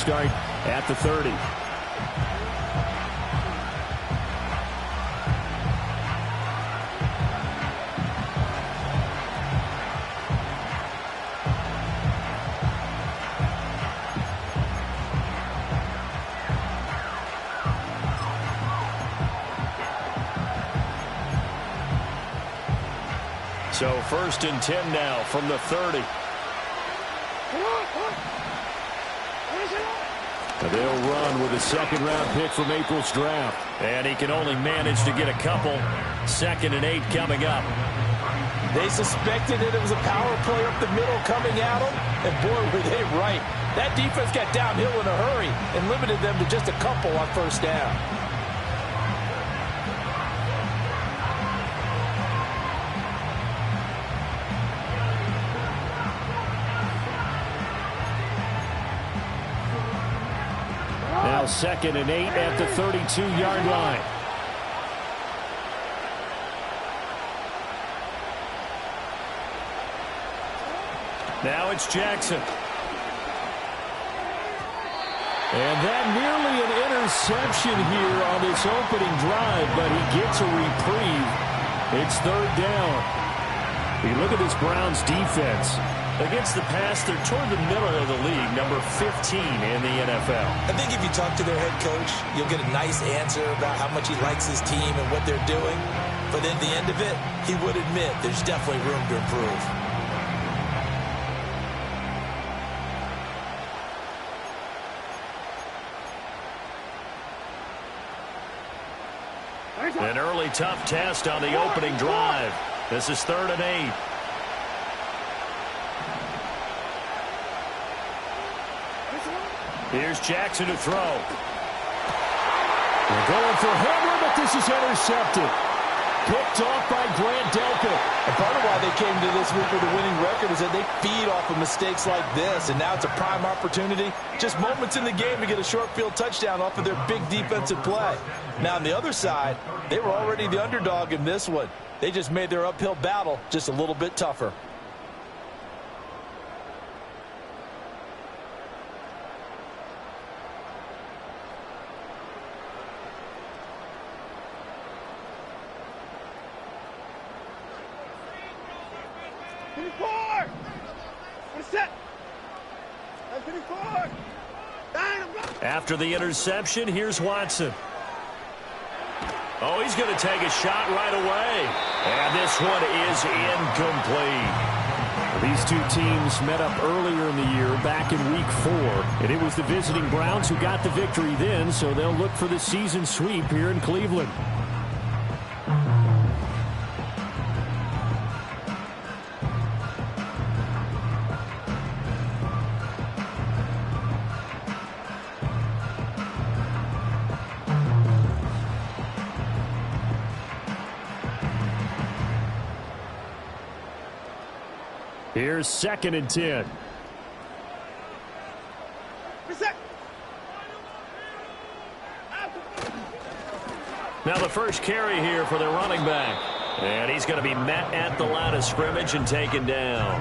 start at the 30. So 1st and 10 now from the 30. They'll run with a second-round pick from April's draft. And he can only manage to get a couple. 2nd and 8 coming up. They suspected that it was a power play up the middle coming at them. And boy, were they right. That defense got downhill in a hurry and limited them to just a couple on 1st down. Now 2nd and 8 at the 32-yard line. Now it's Jackson. And that nearly an interception here on this opening drive, but he gets a reprieve. It's 3rd down. You look at this Browns defense. Against the pass, they're toward the middle of the league, number 15 in the NFL. I think if you talk to their head coach, you'll get a nice answer about how much he likes his team and what they're doing. But at the end of it, he would admit there's definitely room to improve. An early tough test on the opening drive. This is 3rd and 8. Here's Jackson to throw. They're going for Hamler, but this is intercepted. Picked off by Grant Delpit. And part of why they came to this week with a winning record is that they feed off of mistakes like this, and now it's a prime opportunity. Just moments in the game to get a short field touchdown off of their big defensive play. Now on the other side, they were already the underdog in this one. They just made their uphill battle just a little bit tougher. After the interception, here's Watson. Oh, he's going to take a shot right away. And this one is incomplete. These two teams met up earlier in the year, back in Week 4. And it was the visiting Browns who got the victory then, so they'll look for the season sweep here in Cleveland. Here's 2nd and 10. Now the first carry here for the running back. And he's going to be met at the line of scrimmage and taken down.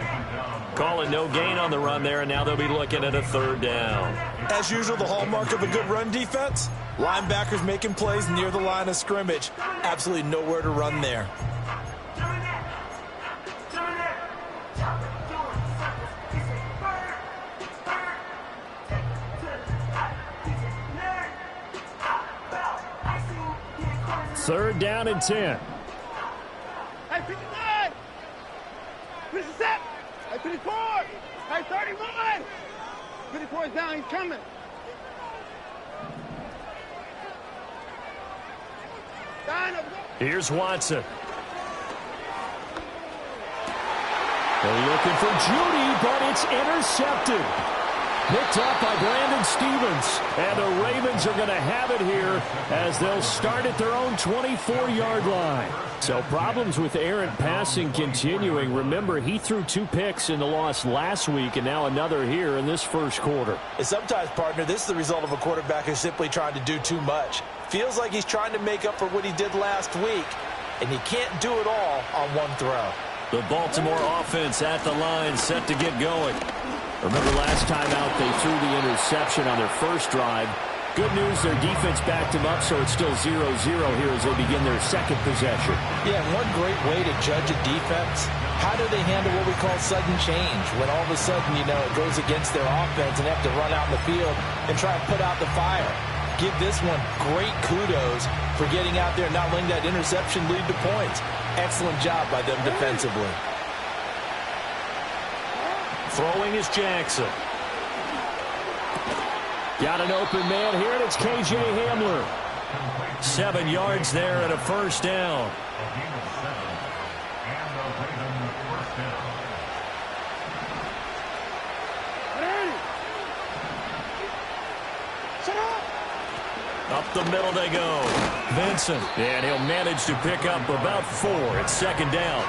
Calling no gain on the run there, and now they'll be looking at a 3rd down. As usual, the hallmark of a good run defense, linebackers making plays near the line of scrimmage. Absolutely nowhere to run there. Third down and 10. Hey, 59! 57! Hey, 54! Hey, 31! 54 is down, he's coming. Here's Watson. They're looking for Judy, but it's intercepted. Picked up by Brandon Stevens. And the Ravens are going to have it here as they'll start at their own 24-yard line. So problems with errant passing continuing. Remember, he threw 2 picks in the loss last week and now another here in this first quarter. And sometimes, partner, this is the result of a quarterback who's simply trying to do too much. Feels like he's trying to make up for what he did last week, and he can't do it all on one throw. The Baltimore offense at the line, set to get going. Remember last time out, they threw the interception on their first drive. Good news, their defense backed them up, so it's still 0-0 here as they begin their second possession. Yeah, and one great way to judge a defense, how do they handle what we call sudden change? When all of a sudden, it goes against their offense and they have to run out in the field and try and put out the fire. Give this one great kudos for getting out there and not letting that interception lead to points. Excellent job by them defensively. Throwing is Jackson. Got an open man here, and it's K.J. Hamler. 7 yards there and a first down. Up the middle they go. Vincent, and he'll manage to pick up about 4. It's second down.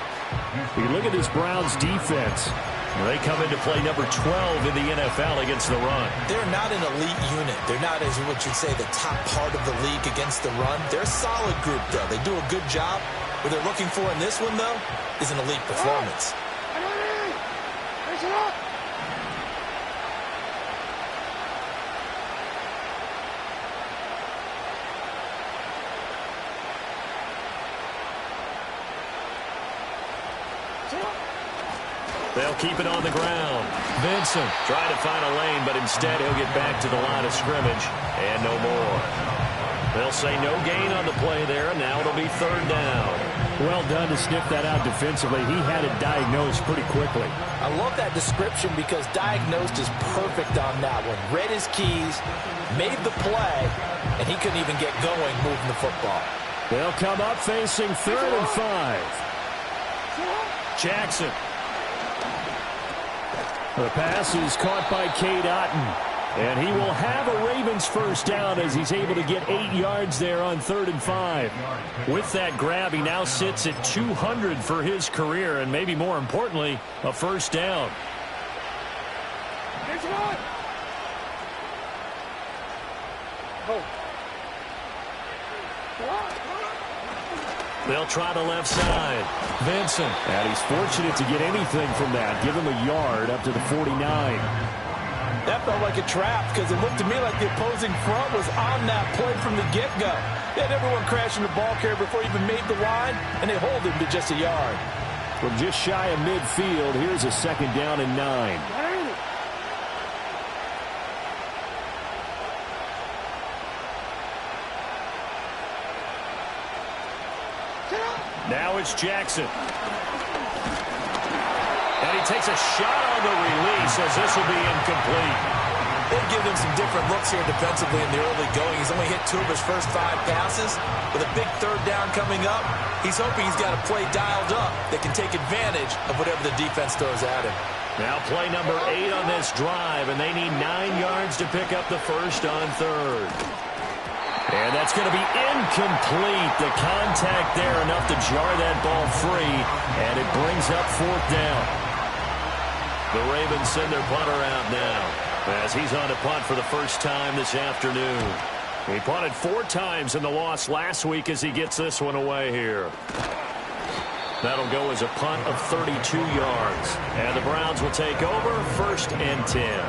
You look at this Browns defense. They come into play number 12 in the NFL against the run. They're not an elite unit. They're not, as what you'd say, the top part of the league against the run. They're a solid group, though. They do a good job. What they're looking for in this one, though, is an elite performance. They'll keep it on the ground. Vincent trying to find a lane, but instead he'll get back to the line of scrimmage and no more. They'll say no gain on the play there. Now it'll be third down. Well done to sniff that out defensively. He had it diagnosed pretty quickly. I love that description because diagnosed is perfect on that one. Read his keys, made the play, and he couldn't even get going moving the football. They'll come up facing 3rd and 5. Jackson. The pass is caught by Cade Otton. And he will have a Ravens first down as he's able to get 8 yards there on 3rd and 5. With that grab, he now sits at 200 for his career, and maybe more importantly, a first down. They'll try the left side. Vincent. And he's fortunate to get anything from that. Give him a yard up to the 49. That felt like a trap because it looked to me like the opposing front was on that play from the get-go. They had everyone crashing the ball carrier before he even made the line, and they hold him to just a yard. From just shy of midfield, here's a second down and 9. Now it's Jackson. And he takes a shot on the release as this will be incomplete. They've given him some different looks here defensively in the early going. He's only hit 2 of his first 5 passes. With a big third down coming up, he's hoping he's got a play dialed up that can take advantage of whatever the defense throws at him. Now play number 8 on this drive, and they need 9 yards to pick up the first on 3rd. And that's going to be incomplete. The contact there enough to jar that ball free, and it brings up 4th down. The Ravens send their punter out now as he's on to punt for the first time this afternoon. He punted 4 times in the loss last week as he gets this one away here. That'll go as a punt of 32 yards. And the Browns will take over 1st and 10.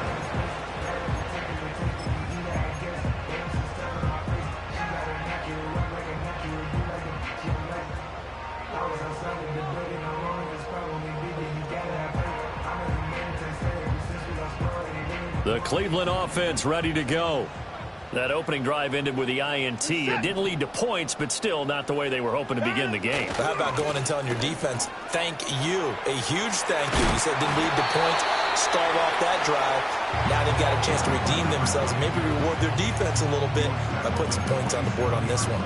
The Cleveland offense ready to go. That opening drive ended with the INT. It didn't lead to points, but still not the way they were hoping to begin the game. But how about going and telling your defense, thank you, a huge thank you. You said it didn't lead to points, start off that drive. Now they've got a chance to redeem themselves and maybe reward their defense a little bit by putting some points on the board on this one.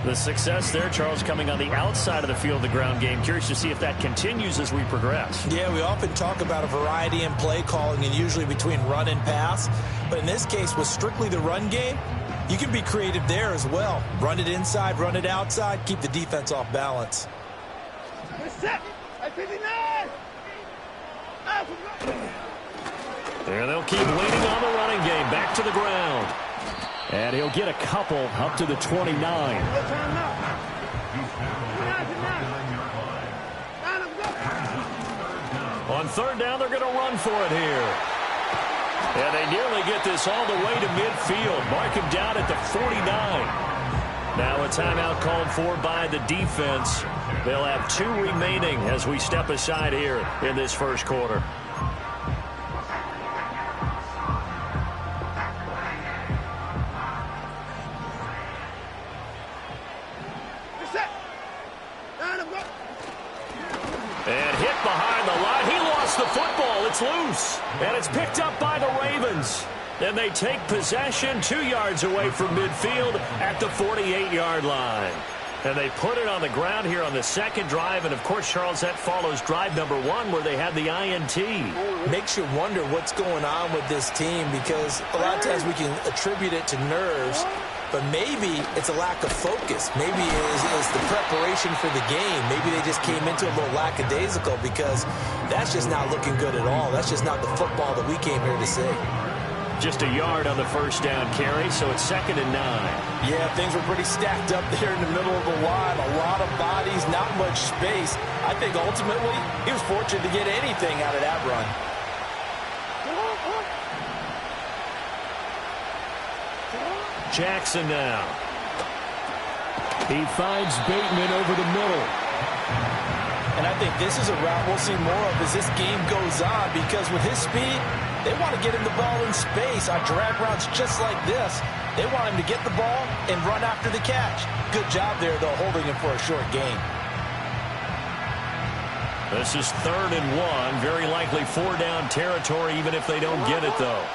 The success there, Charles, coming on the outside of the field, the ground game. Curious to see if that continues as we progress. Yeah, we often talk about a variety in play calling and usually between run and pass. But in this case, with strictly the run game, you can be creative there as well. Run it inside, run it outside, keep the defense off balance. And they'll keep leaning on the running game. Back to the ground. And he'll get a couple up to the 29. On 3rd down, they're going to run for it here. And they nearly get this all the way to midfield. Mark him down at the 49. Now a timeout called for by the defense. They'll have 2 remaining as we step aside here in this first quarter. And hit behind the line. He lost the football. It's loose. And it's picked up by the Ravens. And they take possession 2 yards away from midfield at the 48-yard line. And they put it on the ground here on the second drive. And, of course, Charles, that follows drive number 1 where they had the INT. Makes you wonder what's going on with this team because a lot of times we can attribute it to nerves, but maybe it's a lack of focus. Maybe it's the preparation for the game. Maybe they just came into a little lackadaisical because that's just not looking good at all. That's just not the football that we came here to see. Just a yard on the first down carry, so it's 2nd and 9. Yeah, things were pretty stacked up there in the middle of the line. A lot of bodies, not much space. I think ultimately he was fortunate to get anything out of that run. Jackson now. He finds Bateman over the middle. And I think this is a route we'll see more of as this game goes on because with his speed, they want to get him the ball in space on drag routes just like this. They want him to get the ball and run after the catch. Good job there, though, holding him for a short gain. This is 3rd and 1. Very likely 4-down territory even if they don't get it, though.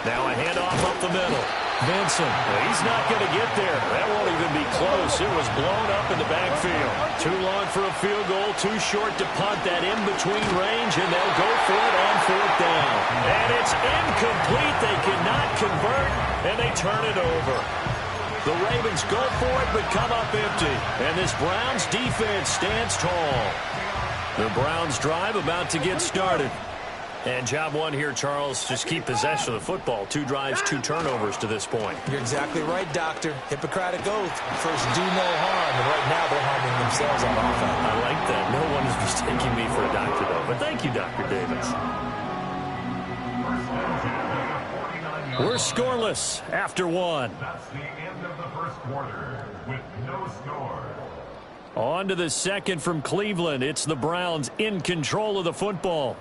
Now a handoff up the middle. Vincent, he's not going to get there. That won't even be close. It was blown up in the backfield. Too long for a field goal, too short to punt that in-between range, and they'll go for it on 4th down. And it's incomplete. They cannot convert, and they turn it over. The Ravens go for it, but come up empty. And this Browns defense stands tall. The Browns drive about to get started. And job 1 here, Charles, just keep possession of the football. 2 drives, 2 turnovers to this point. You're exactly right, Doctor. Hippocratic oath. First, do no harm. And right now, they're harming themselves on offense. I like that. No one is mistaking me for a doctor, though. But thank you, Dr. Davis. We're scoreless after 1. That's the end of the first quarter with no score. On to the second from Cleveland. It's the Browns in control of the football,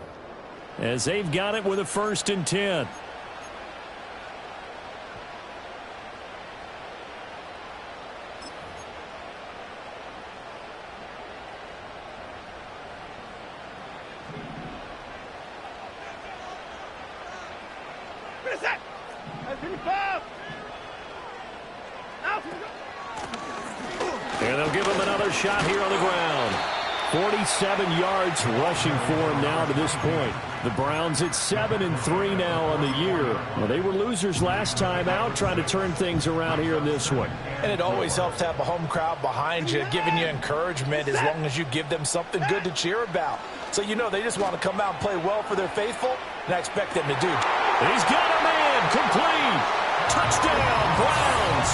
as they've got it with a 1st and 10. And they'll give him another shot here on the ground. 47 yards rushing for him now to this point. The Browns at 7-3 now on the year. Well, they were losers last time out, trying to turn things around here in this one. And it always helps to have a home crowd behind you, giving you encouragement as long as you give them something good to cheer about. So you know they just want to come out and play well for their faithful, and I expect them to do. He's got a man, complete. Touchdown, Browns.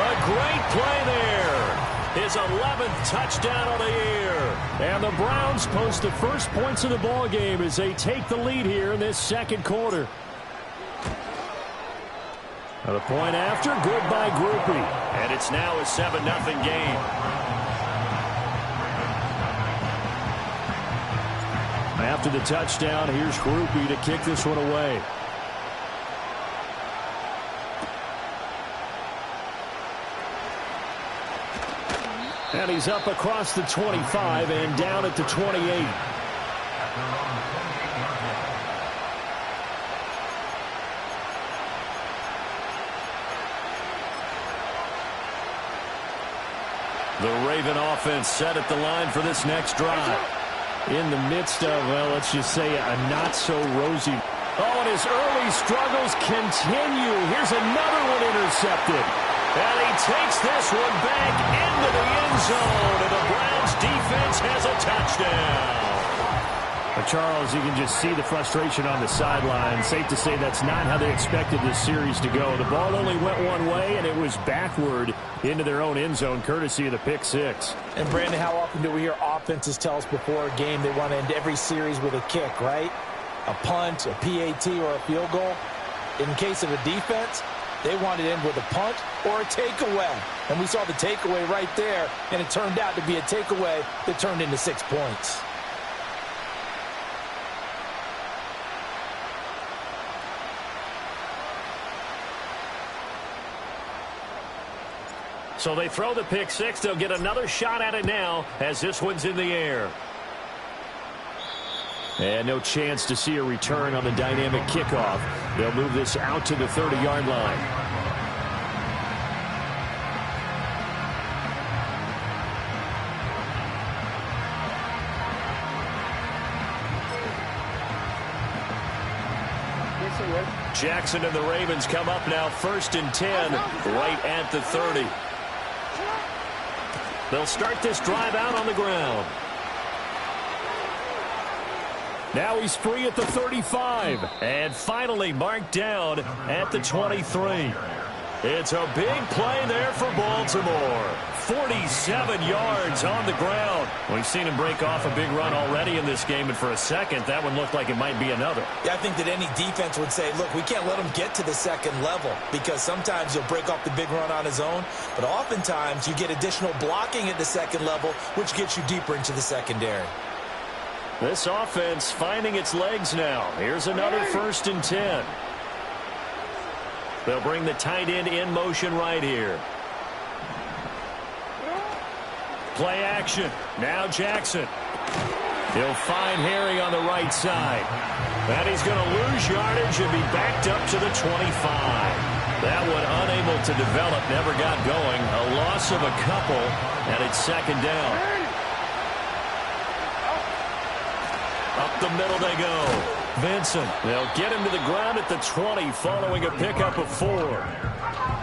A great play there. His 11th touchdown of the year. And the Browns post the first points of the ball game as they take the lead here in this second quarter. And the point after, good by Groupie. And it's now a 7-0 game. After the touchdown, here's Groupie to kick this one away. And he's up across the 25 and down at the 28. The Raven offense set at the line for this next drive. In the midst of, well, let's just say a not-so-rosy. Oh, and his early struggles continue. Here's another one intercepted. And he takes this one back into the end zone, and the Browns defense has a touchdown. But Charles, you can just see the frustration on the sideline. Safe to say that's not how they expected this series to go. The ball only went one way, and it was backward into their own end zone, courtesy of the pick six. And, Brandon, how often do we hear offenses tell us before a game they want to end every series with a kick, right? a punt, a PAT, or a field goal. In case of a defense, they want it in with a punt or a takeaway. And we saw the takeaway right there, and it turned out to be a takeaway that turned into 6 points. So they throw the pick six. They'll get another shot at it now as this one's in the air. And no chance to see a return on the dynamic kickoff. They'll move this out to the 30-yard line. Jackson and the Ravens come up now 1st and 10 right at the 30. They'll start this drive out on the ground. Now he's free at the 35. And finally marked down at the 23. It's a big play there for Baltimore. 47 yards on the ground. We've seen him break off a big run already in this game, and for a second, that one looked like it might be another. Yeah, I think that any defense would say, look, we can't let him get to the second level because sometimes he'll break off the big run on his own, but oftentimes you get additional blocking at the second level, which gets you deeper into the secondary. This offense finding its legs now. Here's another 1st and 10. They'll bring the tight end in motion right here. Play action. Now Jackson. He'll find Harry on the right side. And he's going to lose yardage and be backed up to the 25. That one unable to develop, never got going. A loss of a couple, and it's 2nd down. Up the middle they go. Vincent. They'll get him to the ground at the 20 following a pickup of 4.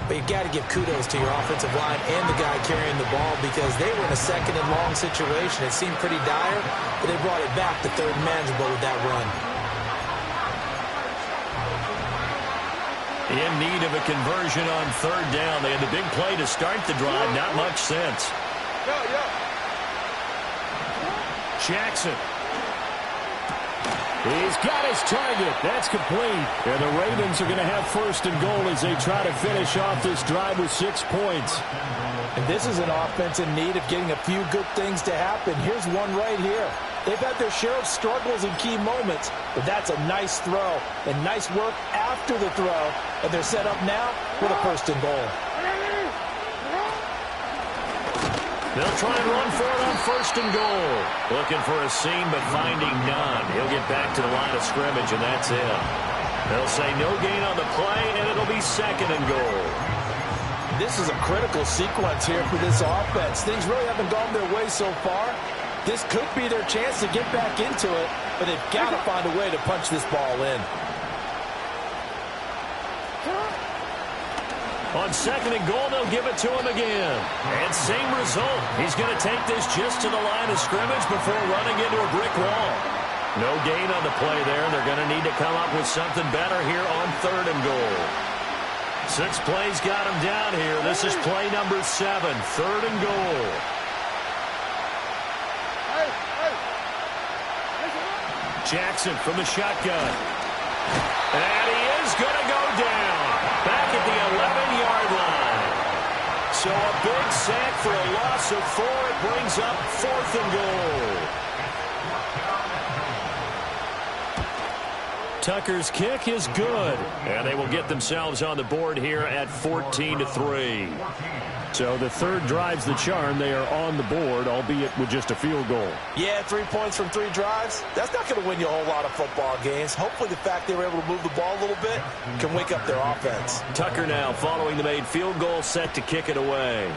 But you've got to give kudos to your offensive line and the guy carrying the ball because they were in a 2nd and long situation. It seemed pretty dire, but they brought it back to 3rd and manageable with that run. In need of a conversion on 3rd down. They had the big play to start the drive. Not much sense. Jackson. He's got his target. That's complete. And the Ravens are going to have 1st and goal as they try to finish off this drive with 6 points. And this is an offense in need of getting a few good things to happen. Here's one right here. They've had their share of struggles in key moments, but that's a nice throw and nice work after the throw. And they're set up now with a 1st and goal. They'll try and run for it on 1st and goal. Looking for a seam, but finding none. He'll get back to the line of scrimmage, and that's it. They'll say no gain on the play, and it'll be 2nd and goal. This is a critical sequence here for this offense. Things really haven't gone their way so far. This could be their chance to get back into it, but they've got to find a way to punch this ball in. On 2nd and goal, they'll give it to him again. And same result. He's going to take this just to the line of scrimmage before running into a brick wall. No gain on the play there. They're going to need to come up with something better here on 3rd and goal. 6 plays got him down here. This is play number 7, 3rd and goal. Jackson from the shotgun. And he is going to go down. Back at the 11-yard line. So a big sack for a loss of 4. It brings up 4th and goal. Tucker's kick is good. And they will get themselves on the board here at 14-3. So the 3rd drives the charm. They are on the board, albeit with just a field goal. Yeah, 3 points from 3 drives. That's not going to win you a whole lot of football games. Hopefully the fact they were able to move the ball a little bit can wake up their offense. Tucker now following the made field goal, set to kick it away.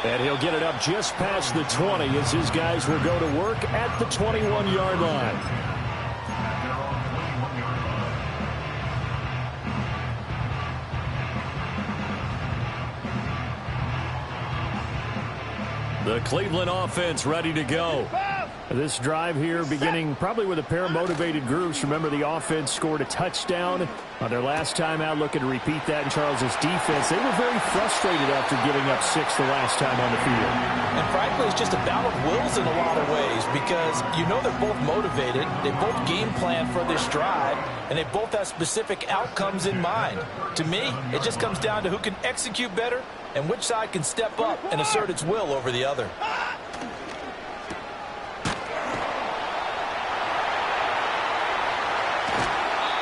And he'll get it up just past the 20 as his guys will go to work at the 21-yard line. The Cleveland offense ready to go. This drive here beginning probably with a pair of motivated groups. Remember, the offense scored a touchdown on their last time out, looking to repeat that in Charles's defense. They were very frustrated after giving up 6 the last time on the field. And frankly, it's just a battle of wills in a lot of ways because you know they're both motivated. They both game plan for this drive, and they both have specific outcomes in mind. To me, it just comes down to who can execute better and which side can step up and assert its will over the other.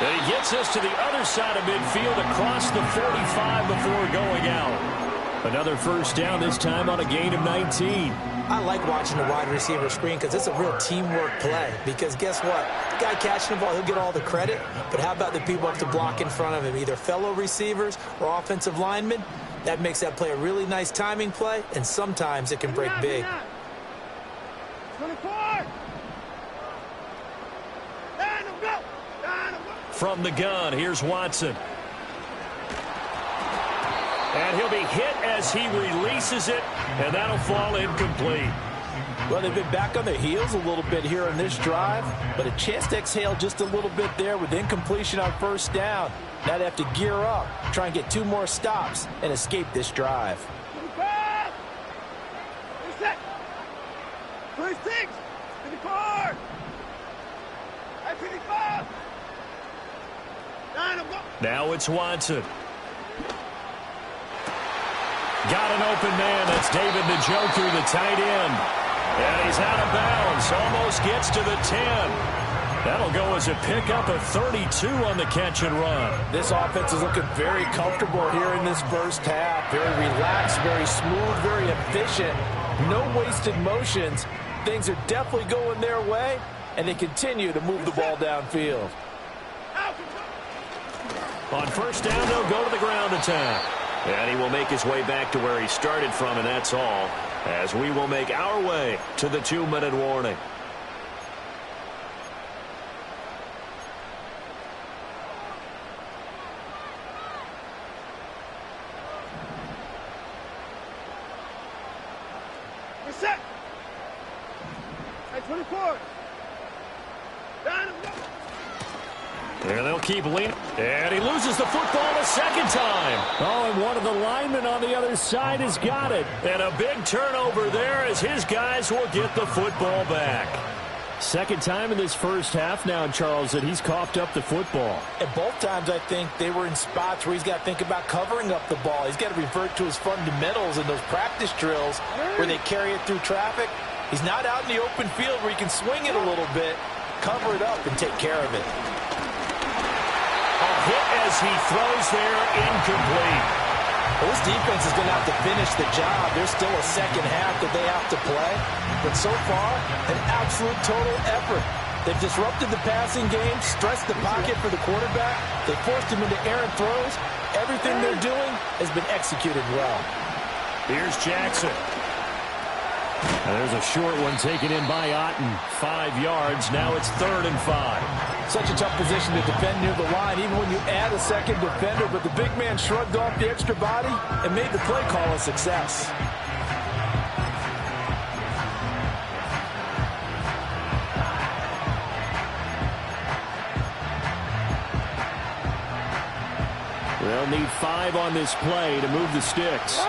And he gets us to the other side of midfield across the 45 before going out. Another first down, this time on a gain of 19. I like watching the wide receiver screen because it's a real teamwork play. Because guess what? The guy catching the ball, he'll get all the credit. But how about the people up to block in front of him, either fellow receivers or offensive linemen? That makes that play a really nice timing play, and sometimes it can break big. 24. From the gun, here's Watson. And he'll be hit as he releases it, and that'll fall incomplete. Well, they've been back on their heels a little bit here in this drive, but a chance to exhale just a little bit there with incompletion on first down. Now they have to gear up, try and get 2 more stops, and escape this drive. 25. 26. 24. 55. Now it's Watson. Got an open man. That's David Njoku, the tight end. And he's out of bounds. Almost gets to the 10. That'll go as a pickup of 32 on the catch and run. This offense is looking very comfortable here in this first half. Very relaxed, very smooth, very efficient. No wasted motions. Things are definitely going their way, and they continue to move the ball downfield. On first down, they'll go to the ground attack. And he will make his way back to where he started from, and that's all, as we will make our way to the 2-minute warning. We're set. At 24. And they'll keep leaning. And he loses the football a second time. Oh, and one of the linemen on the other side has got it. And a big turnover there as his guys will get the football back. Second time in this first half now, Charles, that he's coughed up the football. And both times I think they were in spots where he's got to think about covering up the ball. He's got to revert to his fundamentals in those practice drills where they carry it through traffic. He's not out in the open field where he can swing it a little bit, cover it up, and take care of it. A hit as he throws there, incomplete. Well, this defense is going to have to finish the job. There's still a second half that they have to play. But so far, an absolute total effort. They've disrupted the passing game, stressed the pocket for the quarterback. They forced him into errant throws. Everything they're doing has been executed well. Here's Jackson. And there's a short one taken in by Otten. 5 yards. Now it's 3rd and 5. Such a tough position to defend near the line, even when you add a second defender. But the big man shrugged off the extra body and made the play call a success. They'll need 5 on this play to move the sticks.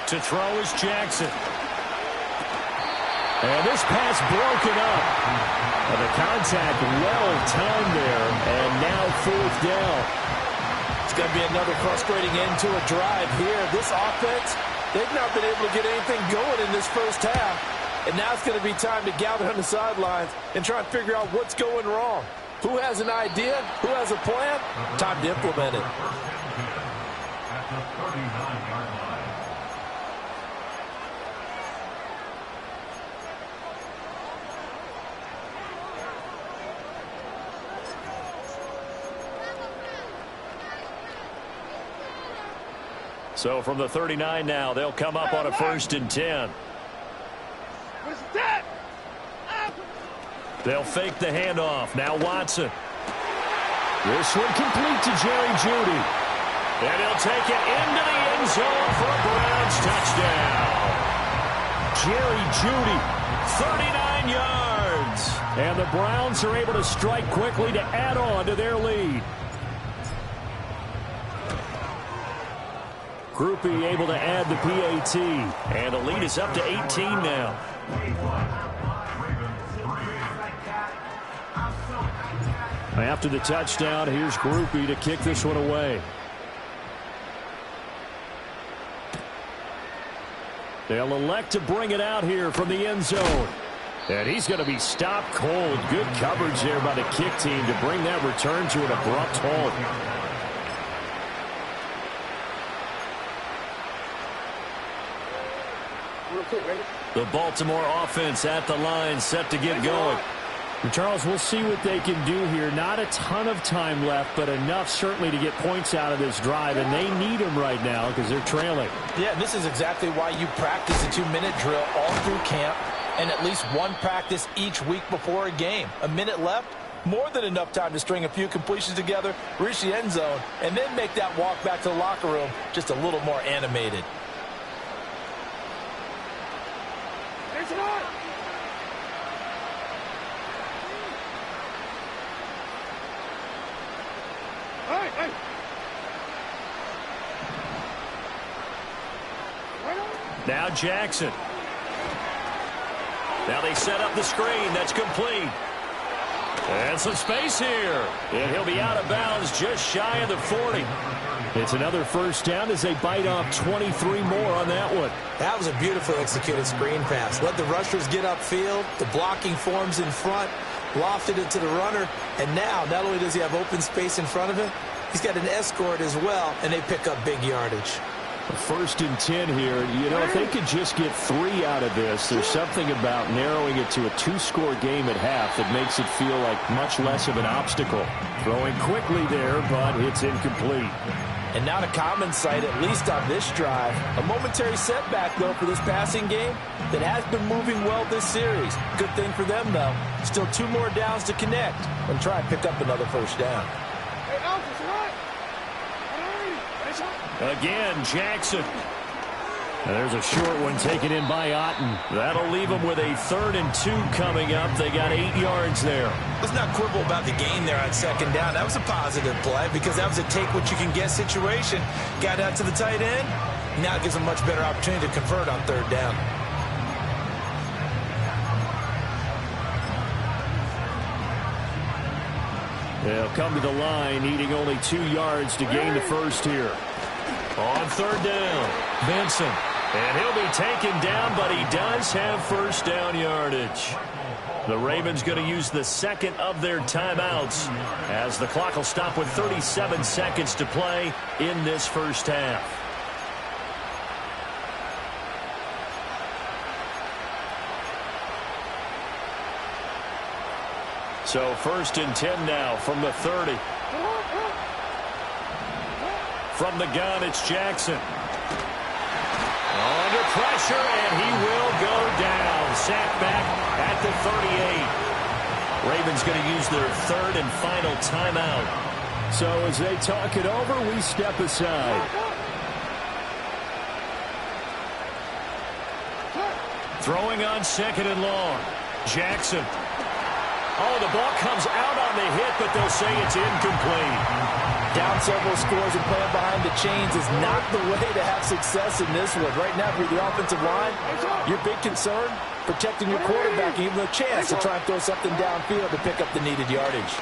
To throw is Jackson. And this pass broken up. And the contact well timed there. And now 4th down. It's going to be another frustrating end to a drive here. This offense, they've not been able to get anything going in this first half. And now it's going to be time to gather on the sidelines and try and figure out what's going wrong. Who has an idea? Who has a plan? Time to implement it. At the 39-yard line. So from the 39 now, they'll come up on a 1st and 10. They'll fake the handoff. Now Watson. This one complete to Jerry Jeudy. And he'll take it into the end zone for a Browns touchdown. Jerry Jeudy, 39 yards. And the Browns are able to strike quickly to add on to their lead. Groupie able to add the PAT. And the lead is up to 18 now. After the touchdown, here's Groupie to kick this one away. They'll elect to bring it out here from the end zone. And he's going to be stopped cold. Good coverage there by the kick team to bring that return to an abrupt halt. The Baltimore offense at the line, set to get going. And Charles, we'll see what they can do here. Not a ton of time left, but enough certainly to get points out of this drive, and they need them right now because they're trailing. Yeah, this is exactly why you practice a 2-minute drill all through camp and at least one practice each week before a game. A minute left, more than enough time to string a few completions together, reach the end zone, and then make that walk back to the locker room just a little more animated. There's an arm. Hey. Now Jackson. Now they set up the screen. That's complete. And some space here. And he'll be out of bounds just shy of the 40. It's another first down as they bite off 23 more on that one. That was a beautifully executed screen pass. Let the rushers get upfield. The blocking forms in front. Lofted it to the runner. And now, not only does he have open space in front of him, he's got an escort as well, and they pick up big yardage. First and 10 here. You know, if they could just get 3 out of this, there's something about narrowing it to a 2-score game at half that makes it feel like much less of an obstacle. Throwing quickly there, but it's incomplete. And not a common sight, at least on this drive. A momentary setback, though, for this passing game that has been moving well this series. Good thing for them, though. Still 2 more downs to connect and try and pick up another first down. Hey, Alf, it's all right. Again, Jackson. And there's a short one taken in by Otten. That'll leave them with a 3rd and 2 coming up. They got 8 yards there. Let's not quibble about the gain there on second down. That was a positive play because that was a take-what-you-can-get situation. Got out to the tight end. Now it gives them a much better opportunity to convert on 3rd down. They'll come to the line, needing only 2 yards to gain the first here. On 3rd down, Vincent. And he'll be taken down, but he does have first down yardage. The Ravens going to use the second of their timeouts as the clock will stop with 37 seconds to play in this first half. So 1st and 10 now from the 30. From the gun, it's Jackson. Under pressure, and he will go down. Sacked back at the 38. Ravens going to use their 3rd and final timeout. So as they talk it over, we step aside. Throwing on 2nd and long. Jackson. Oh, the ball comes out on the hit, but they'll say it's incomplete. Down several scores and playing behind the chains is not the way to have success in this one. Right now, for the offensive line, your big concern, protecting your quarterback, and even a chance to try and throw something downfield to pick up the needed yardage.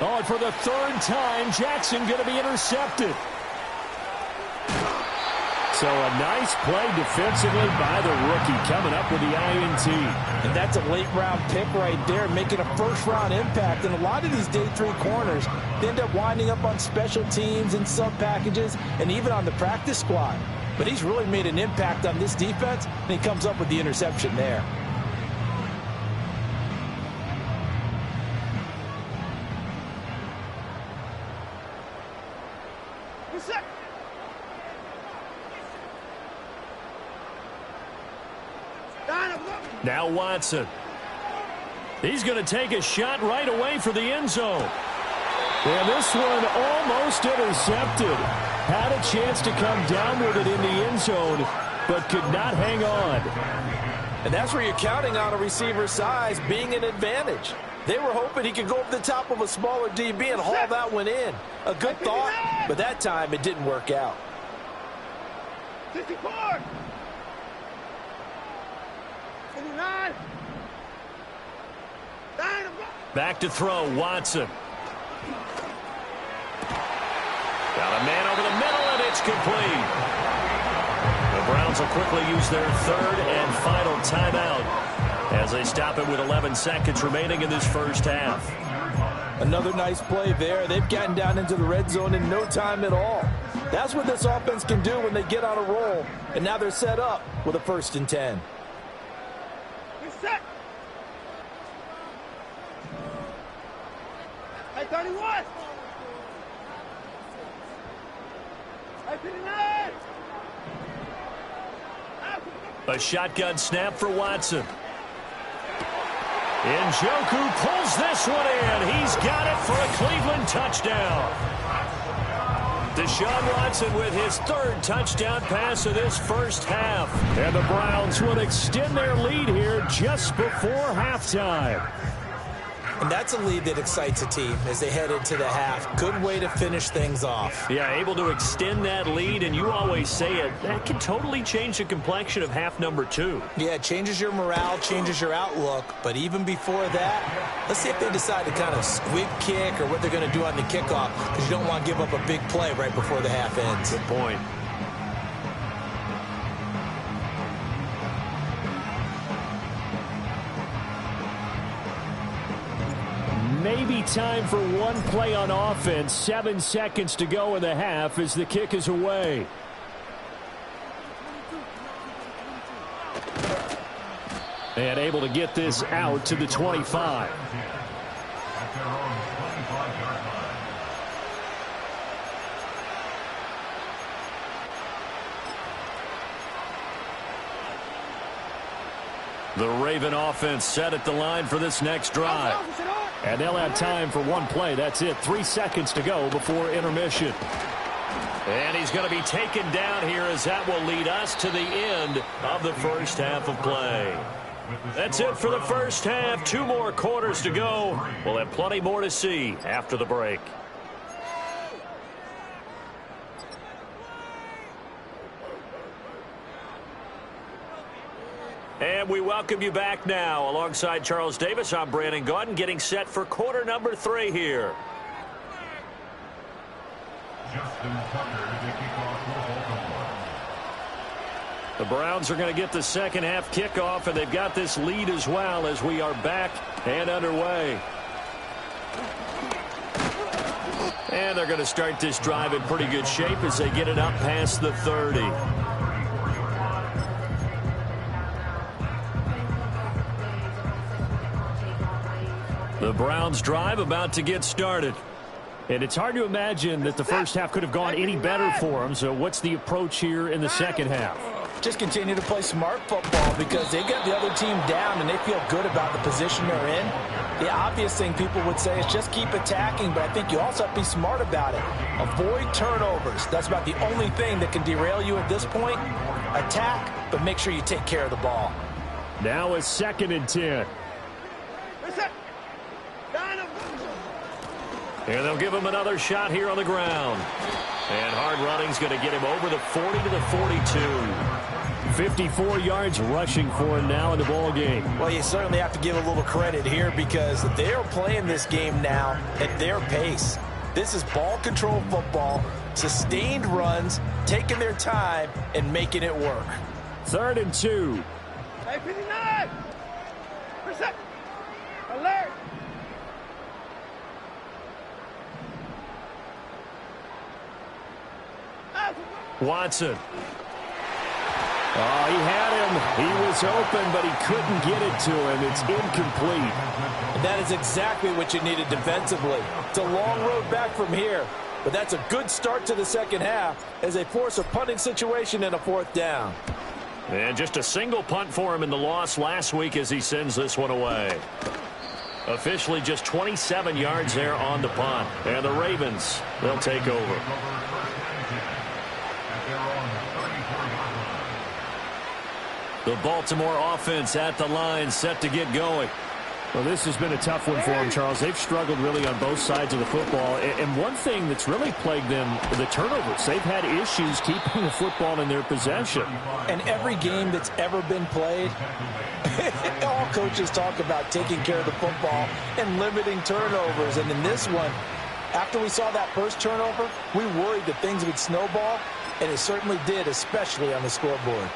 Oh, and for the 3rd time, Jackson going to be intercepted. So a nice play defensively by the rookie coming up with the INT. And that's a late-round pick right there, making a first-round impact. And a lot of these day 3 corners, they end up winding up on special teams and sub-packages and even on the practice squad. But he's really made an impact on this defense, and he comes up with the interception there. Now Watson. He's going to take a shot right away for the end zone. And this one almost intercepted. Had a chance to come down with it in the end zone. but could not hang on. And that's where you're counting on a receiver's size being an advantage. They were hoping he could go over the top of a smaller DB and haul that one in. A good thought, but that time it didn't work out. 64. 59. Back to throw, Watson. Got a man over the middle, and it's complete. The Browns will quickly use their third and final timeout as they stop it with 11 seconds remaining in this first half. Another nice play there. They've gotten down into the red zone in no time at all. That's what this offense can do when they get on a roll. And now they're set up with a 1st and 10. Set. Hey, 31. Hey, 59. A shotgun snap for Watson. Njoku pulls this one in. He's got it for a Cleveland touchdown. Deshaun Watson with his 3rd touchdown pass of this first half. And the Browns will extend their lead here just before halftime. And that's a lead that excites a team as they head into the half. Good way to finish things off. Yeah, able to extend that lead, and you always say it, that can totally change the complexion of half number 2. Yeah, it changes your morale, changes your outlook. But even before that, let's see if they decide to kind of squib kick or what they're going to do on the kickoff, because you don't want to give up a big play right before the half ends. Good point. Maybe time for one play on offense. 7 seconds to go in the half as the kick is away. And able to get this out to the 25. The Raven offense set at the line for this next drive. And they'll have time for one play. That's it. 3 seconds to go before intermission. And he's going to be taken down here as that will lead us to the end of the first half of play. That's it for the first half. 2 more quarters to go. We'll have plenty more to see after the break. And we welcome you back now. Alongside Charles Davis, I'm Brandon Gaudin, getting set for quarter number 3 here. The Browns are going to get the second half kickoff, and they've got this lead as well as we are back and underway. And they're going to start this drive in pretty good shape as they get it up past the 30. The Browns drive about to get started. And it's hard to imagine that the first half could have gone any better for them. So what's the approach here in the second half? Just continue to play smart football because they got the other team down and they feel good about the position they're in. The obvious thing people would say is just keep attacking, but I think you also have to be smart about it. Avoid turnovers. That's about the only thing that can derail you at this point. Attack, but make sure you take care of the ball. Now a 2nd and 10. And they'll give him another shot here on the ground. And hard running's going to get him over the 40 to the 42. 54 yards rushing for him now in the ball game. Well, you certainly have to give a little credit here because they're playing this game now at their pace. This is ball control football, sustained runs, taking their time, and making it work. 3rd and 2. Hey, 59. Alert. Watson. Oh, he had him. He was open, but he couldn't get it to him. It's incomplete. And that is exactly what you needed defensively. It's a long road back from here, but that's a good start to the second half as they force a punting situation and a 4th down. And just a single punt for him in the loss last week as he sends this one away. Officially just 27 yards there on the punt. And the Ravens, they'll take over. The Baltimore offense at the line, set to get going. Well, this has been a tough one for them, Charles. They've struggled really on both sides of the football. And one thing that's really plagued them, the turnovers. They've had issues keeping the football in their possession. And every game that's ever been played, all coaches talk about taking care of the football and limiting turnovers. And in this one, after we saw that first turnover, we worried that things would snowball, and it certainly did, especially on the scoreboard.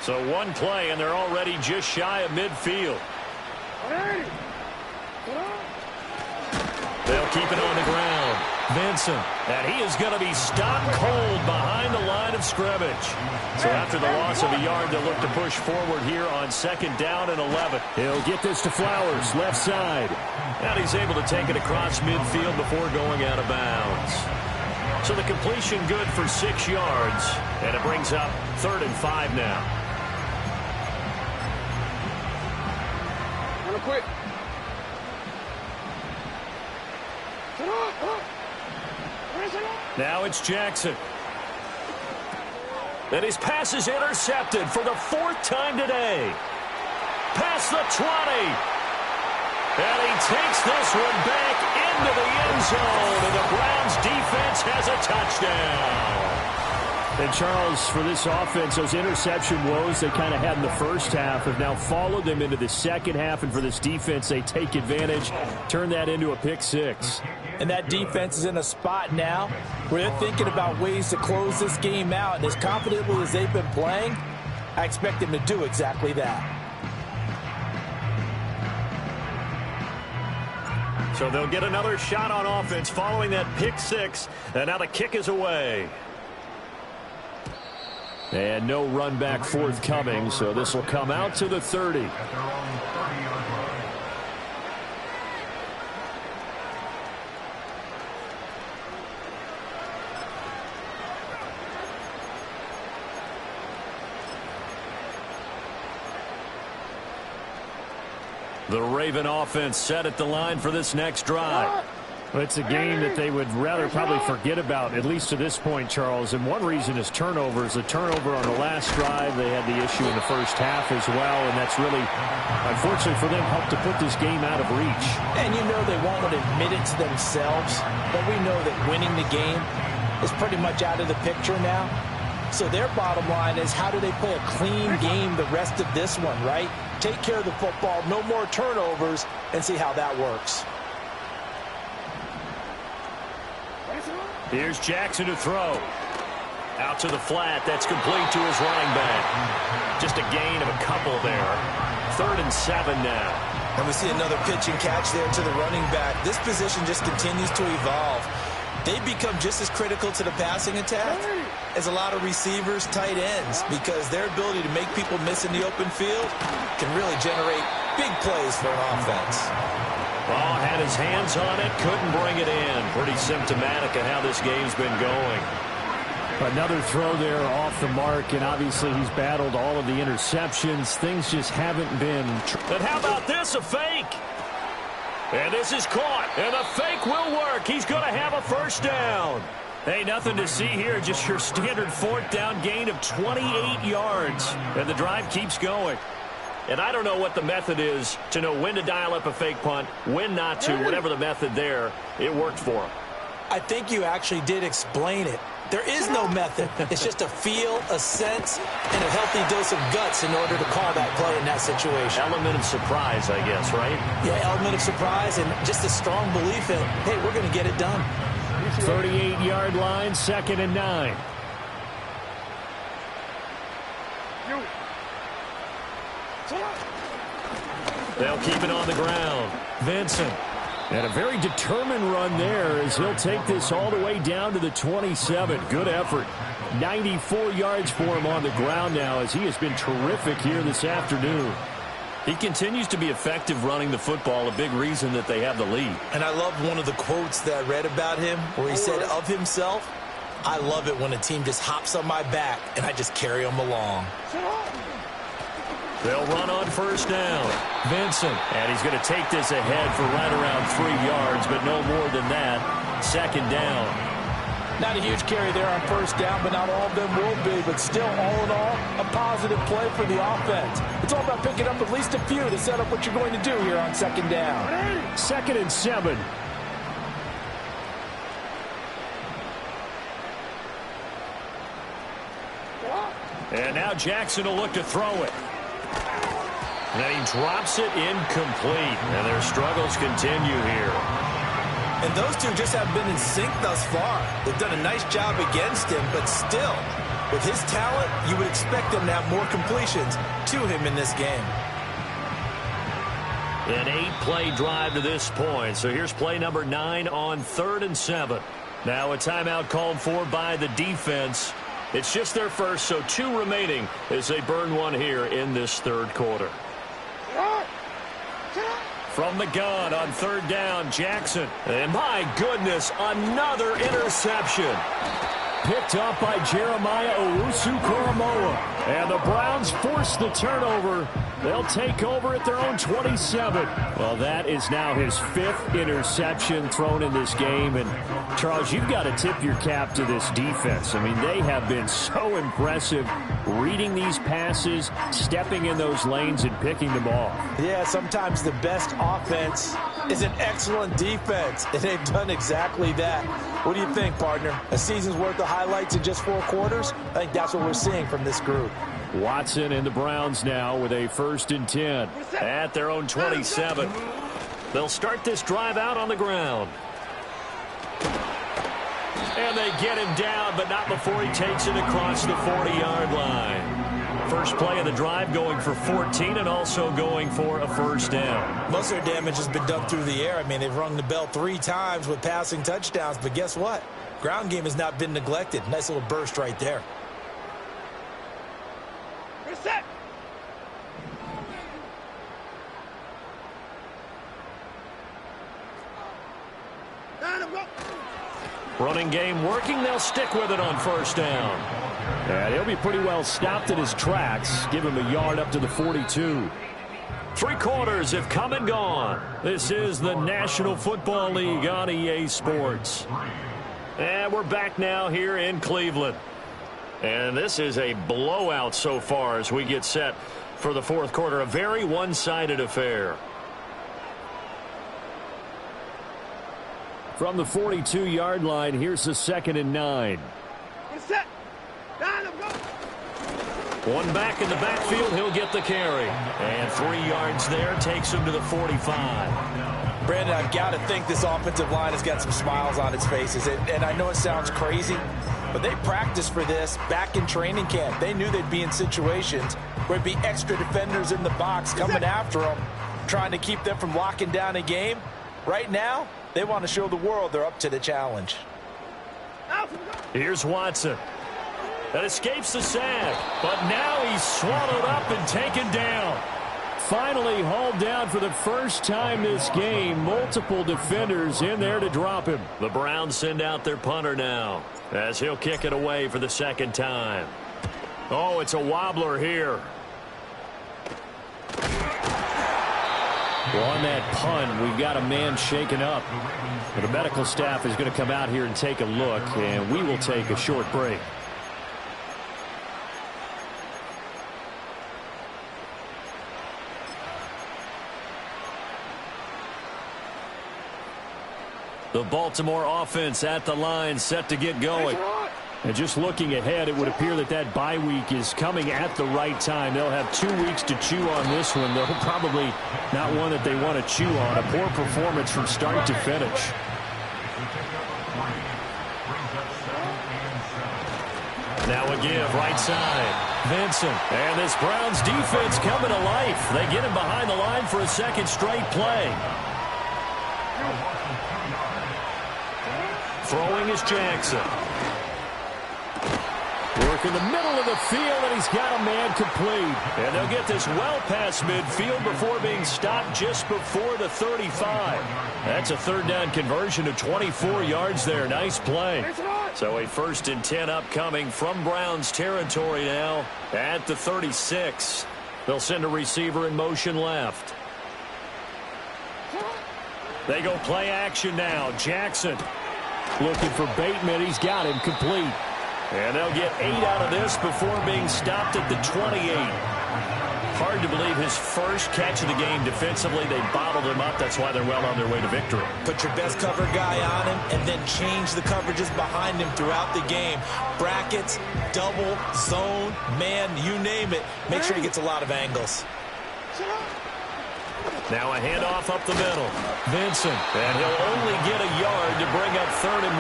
So one play, and they're already just shy of midfield. They'll keep it on the ground. Vincent, and he is going to be stopped cold behind the line of scrimmage. So after the loss of a yard, they'll look to push forward here on 2nd down and 11. He'll get this to Flowers, left side. And he's able to take it across midfield before going out of bounds. So the completion good for 6 yards, and it brings up 3rd and 5 now. Quick. Now it's Jackson. And his pass is intercepted for the 4th time today. Past the 20. And he takes this one back into the end zone. And the Browns defense has a touchdown. And, Charles, for this offense, those interception woes they kind of had in the first half have now followed them into the second half. And for this defense, they take advantage, turn that into a pick 6. And that defense is in a spot now where they're thinking about ways to close this game out. And as confidently as they've been playing, I expect them to do exactly that. So they'll get another shot on offense following that pick 6. And now the kick is away. And no run back forthcoming, so this will come out to the 30. The Raven offense set at the line for this next drive. Well, it's a game that they would rather probably forget about, at least to this point, Charles. And one reason is turnovers. A turnover on the last drive. They had the issue in the first half as well, and that's really, unfortunately for them, helped to put this game out of reach. And you know they won't want to admit it to themselves, but we know that winning the game is pretty much out of the picture now. So their bottom line is, how do they play a clean game the rest of this one, right? Take care of the football, no more turnovers, and see how that works. Here's Jackson to throw. Out to the flat. That's complete to his running back. Just a gain of a couple there. 3rd and 7 now. And we see another pitch and catch there to the running back. This position just continues to evolve. They become just as critical to the passing attack as a lot of receivers, tight ends, because their ability to make people miss in the open field can really generate big plays for an offense. Ball had his hands on it, couldn't bring it in. Pretty symptomatic of how this game's been going. Another throw there off the mark, and obviously he's battled all of the interceptions. Things just haven't been. And how about this, a fake? And this is caught, and the fake will work. He's going to have a 1st down. Hey, nothing to see here, just your standard 4th down gain of 28 yards. And the drive keeps going. And I don't know what the method is to know when to dial up a fake punt, when not to, whatever the method there, it worked for him. I think you actually did explain it. There is no method. It's just a feel, a sense, and a healthy dose of guts in order to call that play in that situation. Element of surprise, I guess, right? Yeah, element of surprise and just a strong belief in, hey, we're going to get it done. 38-yard line, 2nd and 9. They'll keep it on the ground. Vincent. And a very determined run there as he'll take this all the way down to the 27. Good effort. 94 yards for him on the ground now as he has been terrific here this afternoon. He continues to be effective running the football, a big reason that they have the lead. And I love one of the quotes that I read about him where he said of himself, I love it when a team just hops on my back and I just carry them along. They'll run on 1st down. Vincent. And he's going to take this ahead for right around 3 yards, but no more than that. 2nd down. Not a huge carry there on first down, but not all of them will be. But still, all in all, a positive play for the offense. It's all about picking up at least a few to set up what you're going to do here on second down. 2nd and 7. And now Jackson will look to throw it. And then he drops it incomplete. And their struggles continue here. And those two just have been in sync thus far. They've done a nice job against him, but still, with his talent, you would expect them to have more completions to him in this game. An 8-play drive to this point. So here's play number 9 on 3rd and 7. Now a timeout called for by the defense. It's just their first, so 2 remaining as they burn one here in this 3rd quarter. From the gun on 3rd down, Jackson. And my goodness, another interception. Picked up by Jeremiah Owusu-Koramoah. And the Browns force the turnover. They'll take over at their own 27. Well, that is now his 5th interception thrown in this game. And, Charles, you've got to tip your cap to this defense. I mean, they have been so impressive reading these passes, stepping in those lanes, and picking them off. Yeah, sometimes the best offense is an excellent defense, and they've done exactly that. What do you think, partner? A season's worth of highlights in just 4 quarters? I think that's what we're seeing from this group. Watson and the Browns now with a 1st and 10 at their own 27. They'll start this drive out on the ground. And they get him down, but not before he takes it across the 40-yard line. First play of the drive going for 14 and also going for a 1st down. Most of their damage has been done through the air. I mean, they've rung the bell 3 times with passing touchdowns, but guess what? Ground game has not been neglected. Nice little burst right there. Reset. Running game working. They'll stick with it on 1st down. And he'll be pretty well stopped in his tracks. Give him a yard up to the 42. 3 quarters have come and gone. This is the National Football League on EA Sports. And we're back now here in Cleveland. And this is a blowout so far as we get set for the 4th quarter. A very one-sided affair. From the 42-yard line, here's the 2nd and 9. Reset. Down and go. One back in the backfield, he'll get the carry. And 3 yards there takes him to the 45. Brandon, I've got to think this offensive line has got some smiles on its faces. And I know it sounds crazy, but they practiced for this back in training camp. They knew they'd be in situations where there'd be extra defenders in the box coming after them, trying to keep them from locking down a game. Right now, they want to show the world they're up to the challenge. Here's Watson. That escapes the sack, but now he's swallowed up and taken down. Finally hauled down for the first time this game. Multiple defenders in there to drop him. The Browns send out their punter now as he'll kick it away for the 2nd time. Oh, it's a wobbler here. Well, on that punt, we've got a man shaken up. The medical staff is going to come out here and take a look, and we will take a short break. The Baltimore offense at the line, set to get going. And just looking ahead, it would appear that that bye week is coming at the right time. They'll have 2 weeks to chew on this one, though probably not one that they want to chew on. A poor performance from start to finish. Now a give, right side. Vincent. And this Browns defense coming to life. They get him behind the line for a 2nd straight play. Throwing is Jackson. Work in the middle of the field, and he's got a man complete. And they'll get this well past midfield before being stopped just before the 35. That's a 3rd down conversion of 24 yards there. Nice play. So a 1st and 10 upcoming from Browns territory now at the 36. They'll send a receiver in motion left. They go play action now. Jackson. Looking for Bateman. He's got him complete. And they'll get 8 out of this before being stopped at the 28. Hard to believe his first catch of the game defensively. They bottled him up. That's why they're well on their way to victory. Put your best cover guy on him and then change the coverages behind him throughout the game. Brackets, double, zone, man, you name it. Make sure he gets a lot of angles. Now a handoff up the middle. Vincent. And he'll only get a yard to bring up 3rd and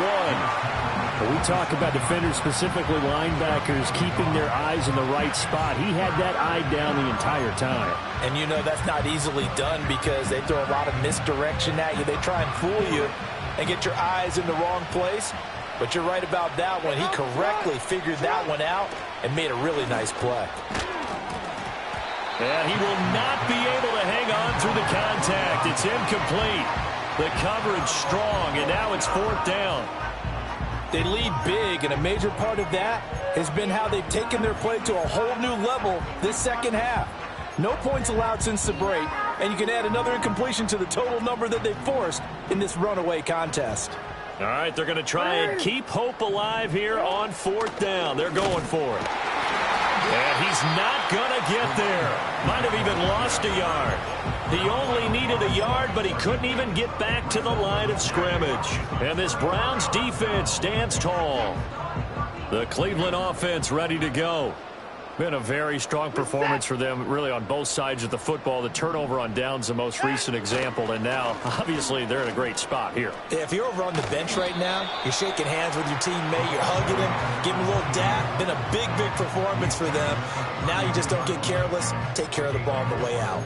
1. We talk about defenders, specifically linebackers, keeping their eyes in the right spot. He had that eye down the entire time. And you know that's not easily done because they throw a lot of misdirection at you. They try and fool you and get your eyes in the wrong place. But you're right about that one. He correctly figured that one out and made a really nice play. And he will not be able to hang on through the contact. It's incomplete. The coverage strong, and now it's 4th down. They lead big, and a major part of that has been how they've taken their play to a whole new level this second half. No points allowed since the break, and you can add another incompletion to the total number that they've forced in this runaway contest. All right, they're going to try and keep hope alive here on 4th down. They're going for it. And he's not going to get there. Might have even lost a yard. He only needed a yard, but he couldn't even get back to the line of scrimmage. And this Browns defense stands tall. The Cleveland offense ready to go. Been a very strong performance for them, really, on both sides of the football. The turnover on downs, the most recent example, and now, obviously, they're in a great spot here. Yeah, if you're over on the bench right now, you're shaking hands with your teammate, you're hugging him, giving him a little dap. Been a big, big performance for them. Now you just don't get careless. Take care of the ball on the way out.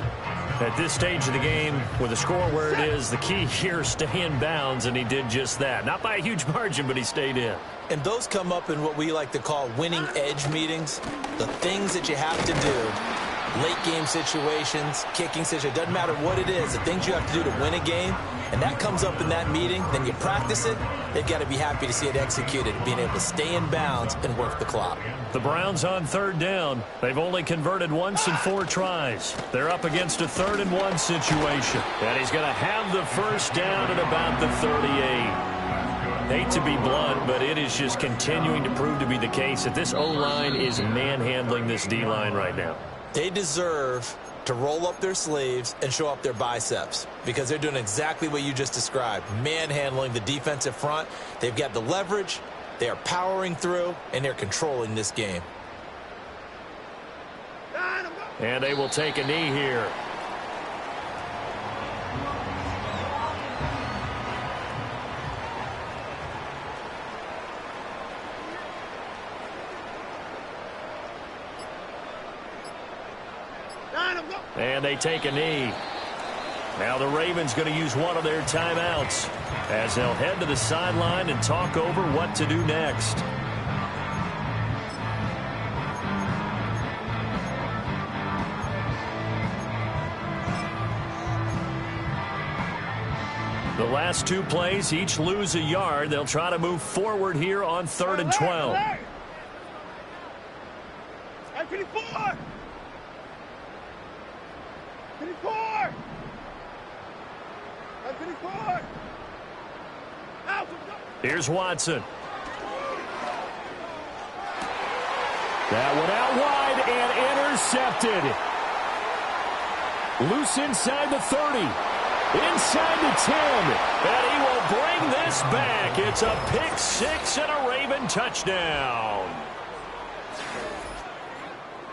At this stage of the game, with the score where it is, the key here is stay in bounds, and he did just that. Not by a huge margin, but he stayed in. And those come up in what we like to call winning edge meetings. The things that you have to do, late game situations, kicking situations, doesn't matter what it is, the things you have to do to win a game, and that comes up in that meeting, then you practice it, they've got to be happy to see it executed, being able to stay in bounds and work the clock. The Browns on 3rd down. They've only converted once in 4 tries. They're up against a 3rd and 1 situation. And he's going to have the first down at about the 38. Hate to be blunt, but it is just continuing to prove to be the case that this O-line is manhandling this D-line right now. They deserve to roll up their sleeves and show up their biceps because they're doing exactly what you just described, manhandling the defensive front. They've got the leverage, they are powering through, and they're controlling this game. And they will take a knee here. And they take a knee. Now the Ravens going to use one of their timeouts as they'll head to the sideline and talk over what to do next. The last 2 plays, each lose a yard. They'll try to move forward here on 3rd and 12. 54! 54! 54! Here's Watson. That one out wide and intercepted. Loose inside the 30. Inside the 10. And he will bring this back. It's a pick 6 and a Raven touchdown.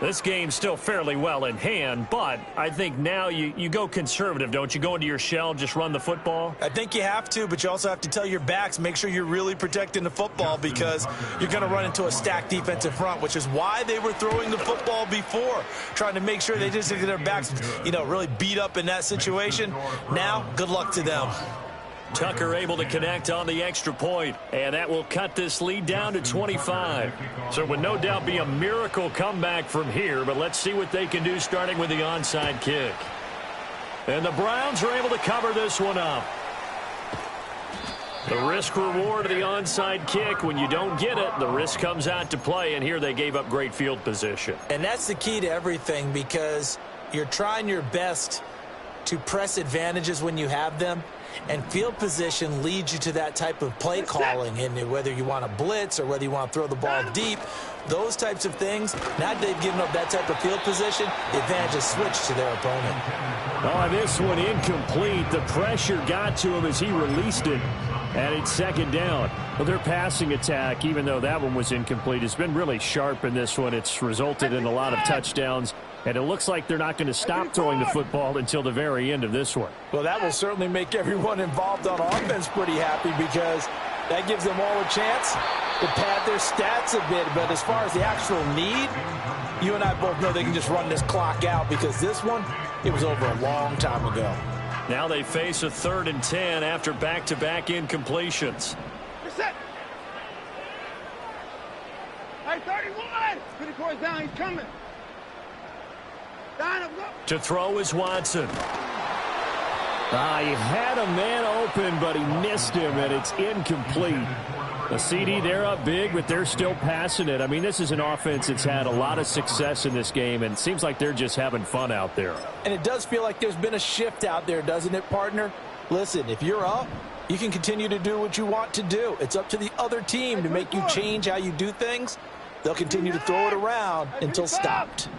This game's still fairly well in hand, but I think now you go conservative, don't you? Go into your shell, just run the football? I think you have to, but you also have to tell your backs, make sure you're really protecting the football because you're going to run into a stacked defensive front, which is why they were throwing the football before, trying to make sure they just get their backs, really beat up in that situation. Now, good luck to them. Tucker able to connect on the extra point, and that will cut this lead down to 25. So it would no doubt be a miracle comeback from here, but let's see what they can do starting with the onside kick. And the Browns are able to cover this one up. The risk reward of the onside kick, when you don't get it, the risk comes out to play, and here they gave up great field position. And that's the key to everything because you're trying your best to press advantages when you have them, and field position leads you to that type of play calling. And whether you want to blitz or whether you want to throw the ball deep, those types of things, now that they've given up that type of field position, the advantage is switched to their opponent. Oh, this one incomplete. The pressure got to him as he released it, and it's second down. Well, their passing attack, even though that one was incomplete, has been really sharp in this one. It's resulted in a lot of touchdowns, and it looks like they're not going to stop throwing the football until the very end of this one. Well, that will certainly make everyone involved on offense pretty happy, because that gives them all a chance to pad their stats a bit. But as far as the actual need, you and I both know they can just run this clock out, because this one, it was over a long time ago. Now they face a 3rd and 10 after back-to-back incompletions. Reset. Hey, 31. 24's down. He's coming. Down, go. To throw is Watson. He had a man open, but he missed him, and it's incomplete. The CD, they're up big, but they're still passing it. I mean, this is an offense that's had a lot of success in this game, and it seems like they're just having fun out there. And it does feel like there's been a shift out there, doesn't it, partner? Listen, if you're up, you can continue to do what you want to do. It's up to the other team to make you change how you do things. They'll continue to throw it around until stopped.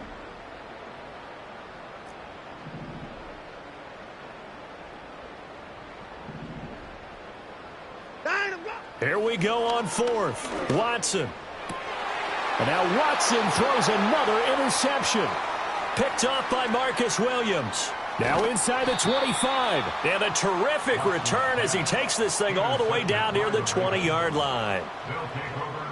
Here we go on 4th. Watson. And now Watson throws another interception. Picked off by Marcus Williams. Now inside the 25. And a terrific return as he takes this thing all the way down near the 20-yard line.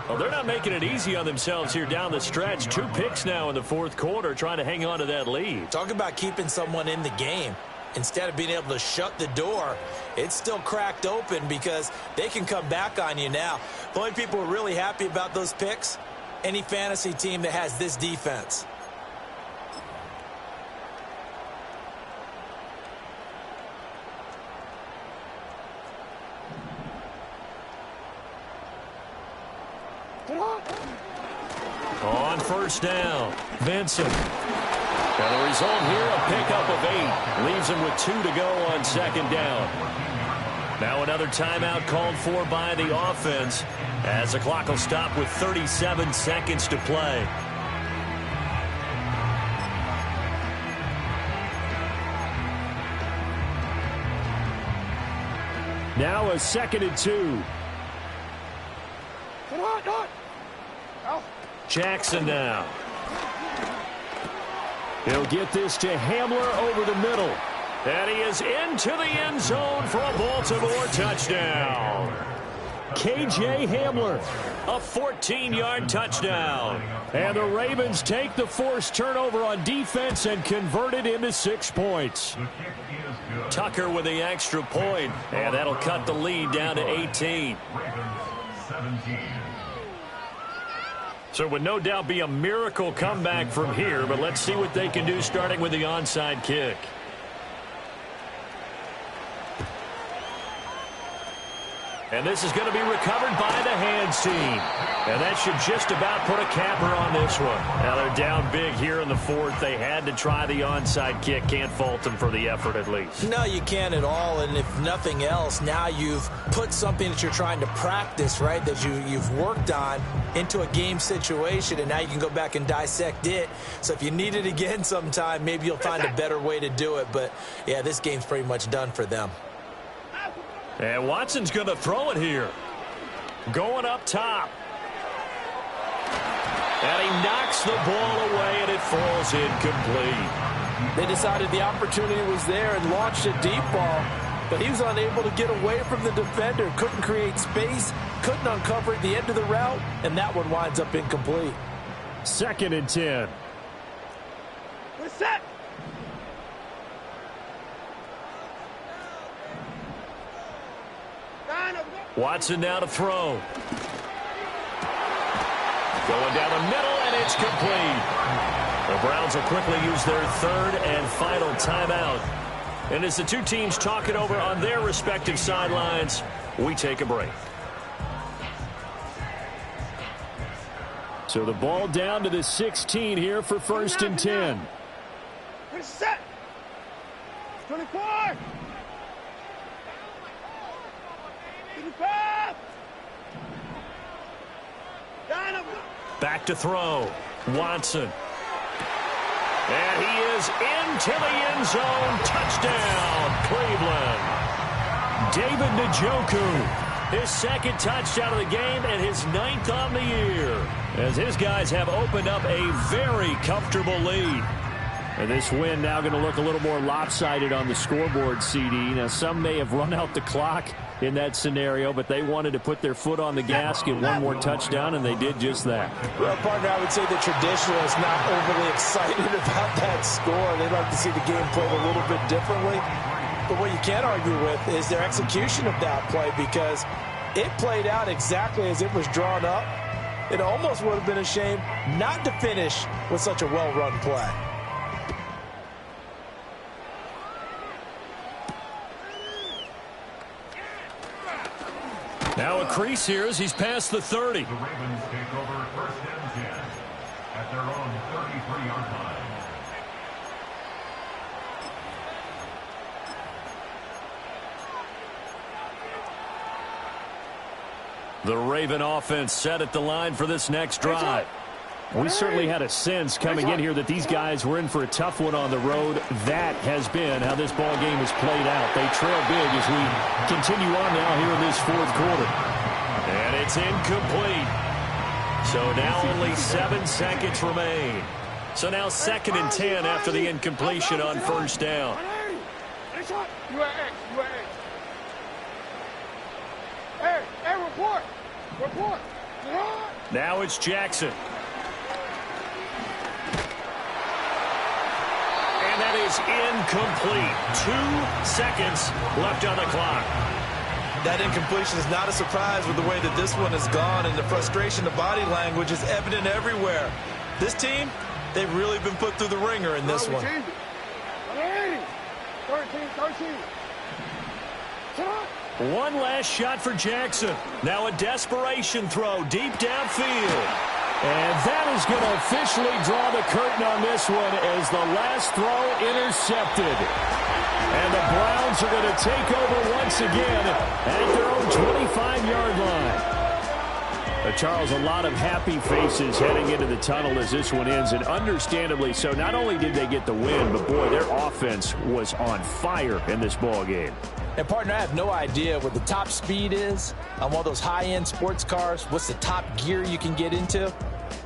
Well, they're not making it easy on themselves here down the stretch. 2 picks now in the 4th quarter, trying to hang on to that lead. Talk about keeping someone in the game. Instead of being able to shut the door, it's still cracked open, because they can come back on you now. The only people who are really happy about those picks, any fantasy team that has this defense. On 1st down, Vincent. And the result here, a pickup of 8. Leaves him with 2 to go on 2nd down. Now another timeout called for by the offense, as the clock will stop with 37 seconds to play. Now a 2nd and 2. Jackson now. He'll get this to Hamler over the middle. And he is into the end zone for a Baltimore touchdown. K.J. Hamler, a 14-yard touchdown. And the Ravens take the forced turnover on defense and convert it into 6 points. Tucker with the extra point, and that'll cut the lead down to 18. So it would no doubt be a miracle comeback from here, but let's see what they can do starting with the onside kick. And this is going to be recovered by the hands team. And that should just about put a capper on this one. Now they're down big here in the 4th. They had to try the onside kick. Can't fault them for the effort at least. No, you can't at all. And if nothing else, now you've put something that you're trying to practice, right, that you've worked on into a game situation, and now you can go back and dissect it. So if you need it again sometime, maybe you'll find a better way to do it. But, yeah, this game's pretty much done for them. And Watson's going to throw it here. Going up top. And he knocks the ball away, and it falls incomplete. They decided the opportunity was there and launched a deep ball, but he was unable to get away from the defender. Couldn't create space, couldn't uncover at the end of the route, and that one winds up incomplete. 2nd and 10. What's that? Watson now to throw. Going down the middle, and it's complete. The Browns will quickly use their 3rd and final timeout. And as the 2 teams talk it over on their respective sidelines, we take a break. So the ball down to the 16 here for 1st and 10. Reset. 24. 55. Down up. Back to throw. Watson. And he is into the end zone. Touchdown, Cleveland. David Njoku, his second touchdown of the game and his 9th on the year, as his guys have opened up a very comfortable lead. And this win now going to look a little more lopsided on the scoreboard, CD. Now, some may have run out the clock in that scenario, but they wanted to put their foot on the gas, get one more touchdown, and they did just that. Well, partner, I would say the traditionalists not overly excited about that score. They'd like to see the game played a little bit differently. But what you can't argue with is their execution of that play, because it played out exactly as it was drawn up. It almost would have been a shame not to finish with such a well-run play. Now a crease here as he's past the 30. The Ravens take over 1st and 10 at their own 33-yard line. The Raven offense set at the line for this next drive. We certainly had a sense coming in here that these guys were in for a tough one on the road. That has been how this ball game has played out. They trail big as we continue on now here in this 4th quarter. And it's incomplete. So now only 7 seconds remain. So now 2nd and 10 after the incompletion on 1st down. Hey, report. Report. Now it's Jackson. And that is incomplete. 2 seconds left on the clock. That incompletion is not a surprise with the way that this one has gone, and the frustration, the body language is evident everywhere. This team, they've really been put through the ringer in this one. 13. One last shot for Jackson. Now a desperation throw deep downfield. And that is going to officially draw the curtain on this one as the last throw intercepted. And the Browns are going to take over once again at their own 25-yard line. Charles, a lot of happy faces heading into the tunnel as this one ends, and understandably so. Not only did they get the win, but, boy, their offense was on fire in this ball game. And, partner, I have no idea what the top speed is on one of those high-end sports cars. What's the top gear you can get into?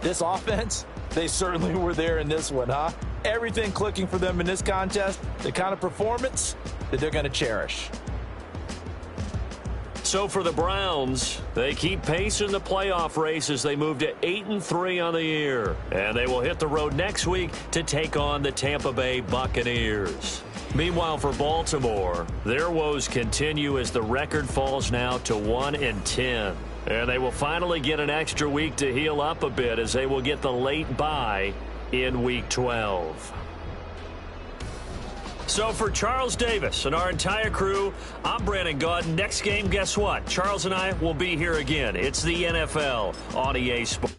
This offense, they certainly were there in this one, huh? Everything clicking for them in this contest, the kind of performance that they're going to cherish. So for the Browns, they keep pace in the playoff race as they move to 8-3 on the year. And they will hit the road next week to take on the Tampa Bay Buccaneers. Meanwhile, for Baltimore, their woes continue as the record falls now to 1-10. And they will finally get an extra week to heal up a bit as they will get the late bye in Week 12. So for Charles Davis and our entire crew, I'm Brandon Gaudin. Next game, guess what? Charles and I will be here again. It's the NFL on EA Sports.